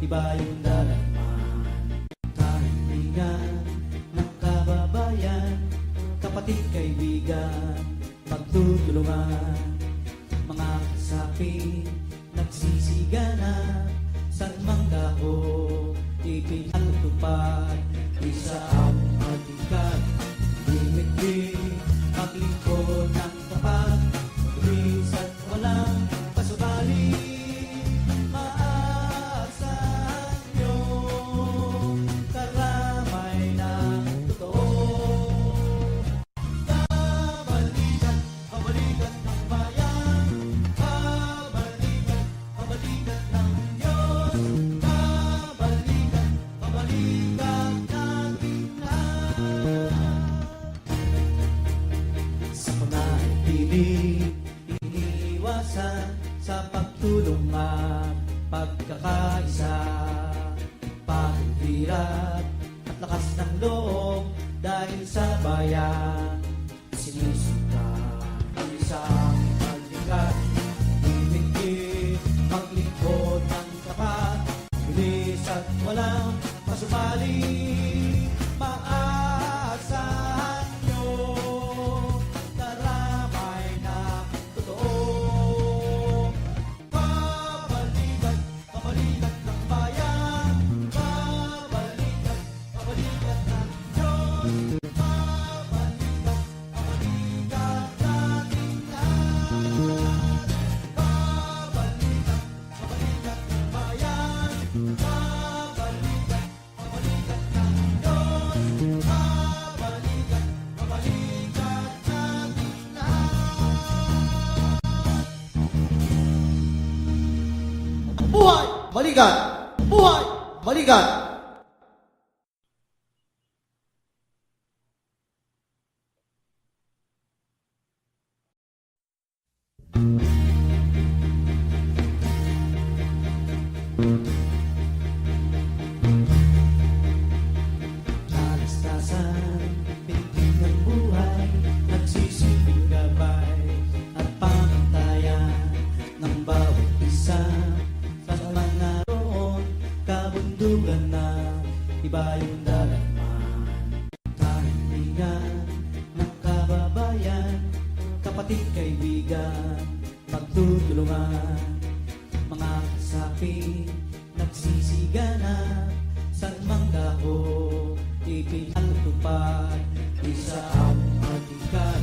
iba yung dalaman. Kahilingan ng kababayan, kapatid kaibigan, magtutulungan. Mga kasapi, nagsisiganap, saan mang dako, ipinatupad. Isa ang hatikat, limit-limit, maglingkod ng tapat, tuwis at walang pasubali. Maaasahan nyo, karamay na totoo. Kabalikan, kabalikan ng bayan, kabalikan, kabalikan ng Diyos. Kabalikan, kabalikan natin lahat. Sa mga pilit, iniiwasan sa pagtulungan, pagkakaisa, paghirap at lakas ng loob dahil sa bayan. Sinusuka ang isang paglingat, limit-limit, maglingkod ng tapat, bilis at walang pasubali. Maaasahan nyo, karamay na totoo. Kabalikan, kabalikan ng bayan, kabalikan, kabalikan ng Diyos. Kabalikan, kabalikan natin lahat. Kabalikan, kabalikan ng bayan, kabalikan, kabalikan ng Diyos. Kabalikan, kabalikan natin lahat. Buhay! Balikan! Buhay! Balikan! Kalastasan, pintig ng buhay, nagsisilbing gabay at pamantayan ng bawat isa. Sa mga roon, kabundugan na iba yung dalaman. Kahilingan ng kababayan, kapatid kaibigan, magtutulungan. Mga kasapi, nagsisiganap, saan mang dako, ipinatupad. Isa ang hatikat,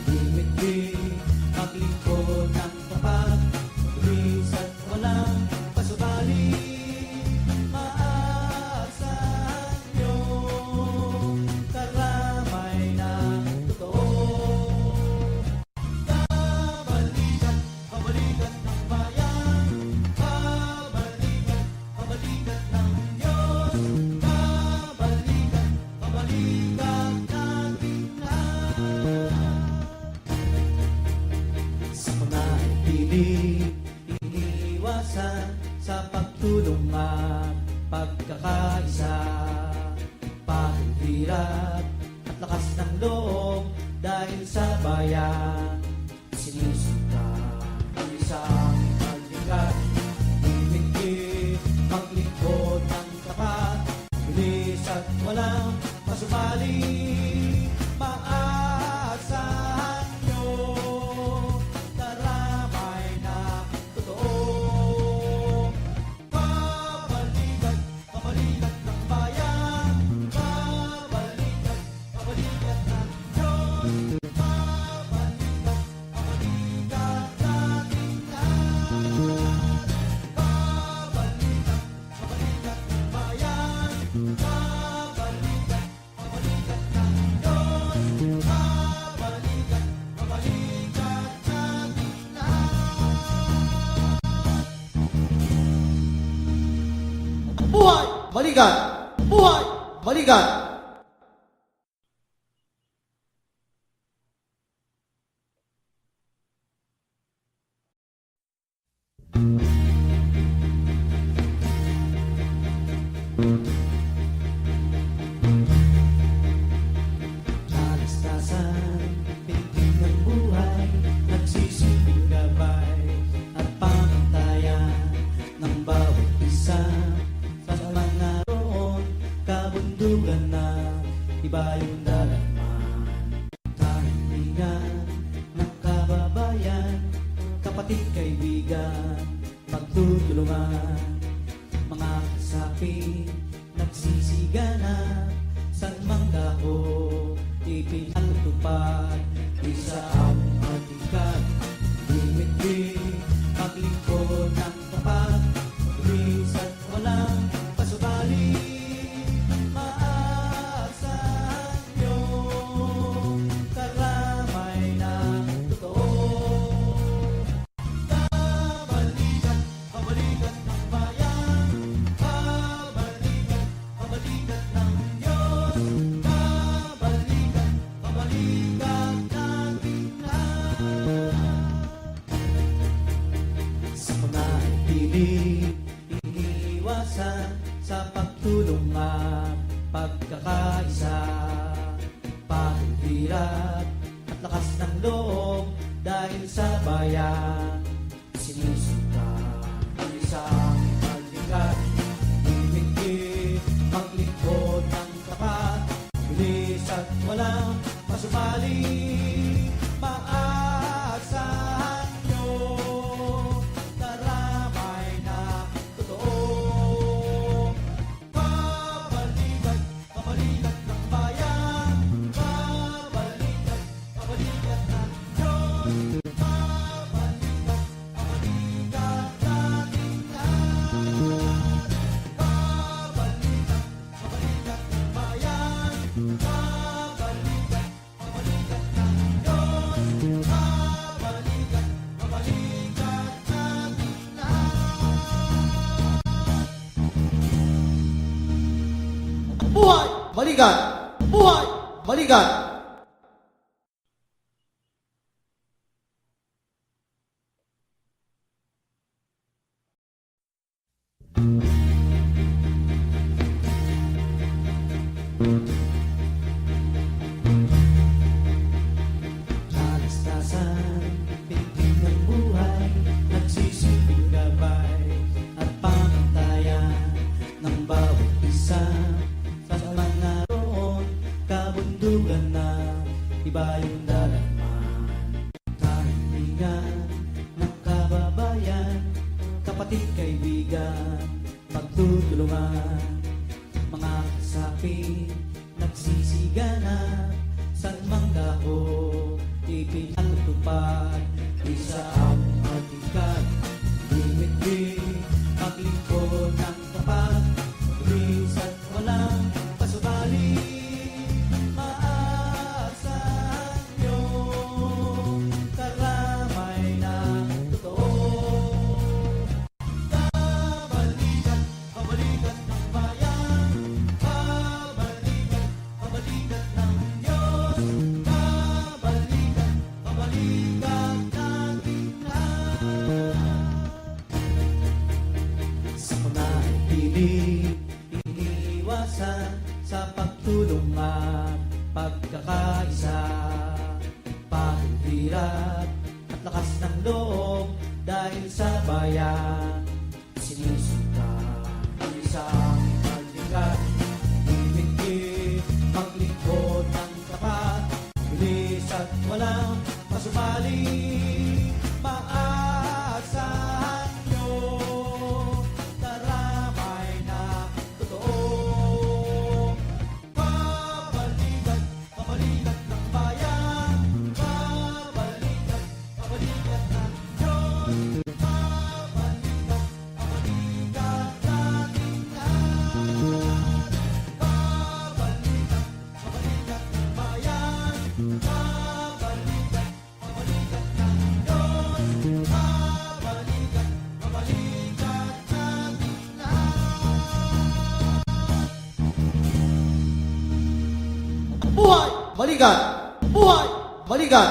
limit-limit, maglingkod ng tapat, tuwis at walang pasubali. Maaasahan nyo, karamay na totoo. Kabalikan, kabalikan ng bayan, kabalikan, kabalikan ng Diyos. Kabalikan, kabalikan natin lahat. Sa mga pilit, iniiwasan sa pagtulungan, pagkakaisa, paghirap at lakas ng loob dahil sa bayan. Sinusuka ang isang paglingat, limit-limit, maglingkod ng tapat, bilis at walang pasubali. Maaasahan nyo, karamay na totoo. Kabalikan, kabalikan ng bayan, kabalikan, kabalikan ng Diyos. Kabalikan, kabalikan natin lahat. Kabalikan, kabalikan ng bayan, kabalikan, kabalikan ng Diyos. Kabalikan, kabalikan natin lahat. Buhay! Balikan! Buhay! Balikan! Kalastasan, pintig ng buhay, nagsisilbing gabay at pamantayan ng bawat isa. Pagtutulungan, mga kasapi nagsisiganap, saan mang dako ipinatutupad. Isa ang matikat, limit-limit, maglingkod ng tapat, mabilis at walang pasubali. Maaasahan niyong karamay na totoo. Kabalikan, kabalikan ng bayan, kabalikan, kabalikan ng Diyos, kabalikan, kabalikan natin lahat. Sa mga pilit, iniiwasan sa pagtulungan, pagkakaisa, paghirat at lakas ng loob dahil sa bayan. Sinusunta ang isang paglingat, limit-limit, maglingkod ng tapat, bilis at walang pasubali. Maaasahan nyo, karamay na totoo. Kabalikan, kabalikan ng bayan, kabalikan, kabalikan ng Diyos, kabalikan, kabalikan natin lahat. Kabalikan, kabalikan ng bayan, kabalikan, kabalikan ng Diyos, kabalikan, kabalikan natin lahat. Buhay! Balikan! Buhay! Balikan! Kalastasan, pintig ng buhay, nagsisilbing gabay at pamantayan ng bawat isa. Sa mga roon, kabundugan na iba yung dalatman. Kahilingan ng kababayan, kapatid kaibigan, pagtutulungan, mga kasapi nagsisiganap, saan mang dako ipinatutupad. Isa ang matikat, limit-limit, maglingkod ng tapat, mabilis at walang pasubali. Maaasahan nyo, karamay na totoo. Kabalikan, kabalikan ng bayan, kabalikan, kabalikan ng Diyos, kabalikan, kabalikan natin lahat. Sa mga pilit, iniiwasan sa pagtulungan, pagkakaisa, paghirat at lakas ng loob dahil sa bayan. Sinusunta ang isang paglingat, limit-limit, maglingkod ng tapat, bilis at walang pasubali. Maaasahan nyo, karamay na totoo. Kabalikan, kabalikan ng bayan, kabalikan, kabalikan ng Diyos, kabalikan, kabalikan natin lahat. Kabalikan, kabalikan ng bayan, kabalikan, kabalikan ng Diyos, kabalikan, kabalikan natin lahat. Buhay! Balikan! Buhay! Balikan!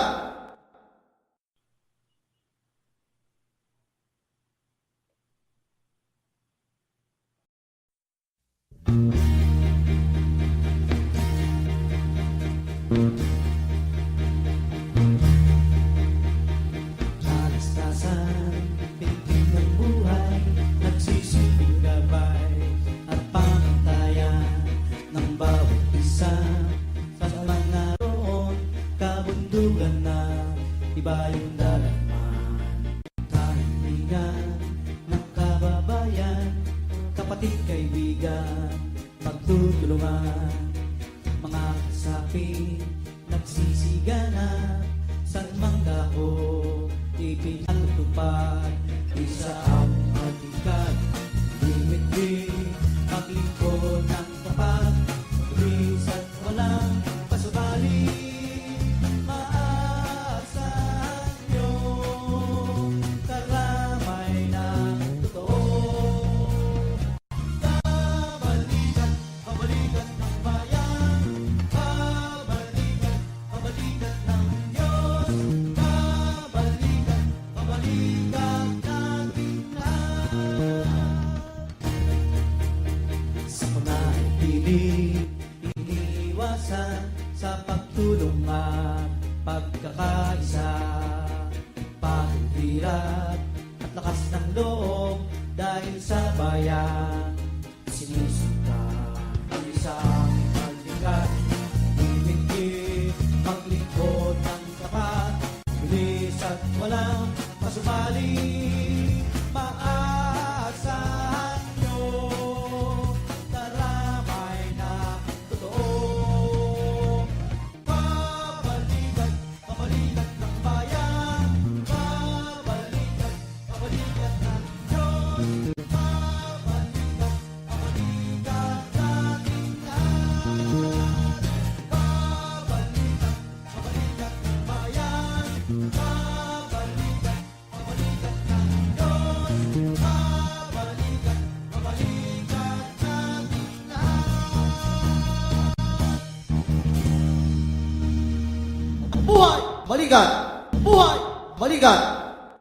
Kalastasan, pintig ng buhay, nagsisilbing gabay at pamantayan ng bawat isa. Sa mga roon, kabundugan na iba yung dalatman. Kahilingan ng kababayan, ating kaibigan, magtutulungan. Mga kasapi, nagsisiganap, saan mang dako, ipinatutupad. Isa ang hatikan, limit maglingkod ng tapat, mabilis at walang pasubali. Maasahan nyo, karamay na totoo. Kabalikan, kabalikan ng bayan, kabalikan, kabalikan ng Diyos, kabalikan, kabalikan natin lahat. Sa kunay pilit, iniiwasan sa pagtulong at pagkakaisa. Paghirap at lakas ng loob dahil sa bayan. Sinusunta ang isang pagbigat, bibigay, maglingkod ng tapat, bilis at walang pasumali. Maasahan nyo, karamay na totoo. Kabalikan, kabalikan ng bayan, kabalikan, kabalikan ng Diyos, kabalikan, kabalikan natin lahat. Kabalikan, kabalikan ng bayan, kabalikan, kabalikan ng Diyos, kabalikan, kabalikan natin lahat. Buhay! Balikan! Buhay! Balikan!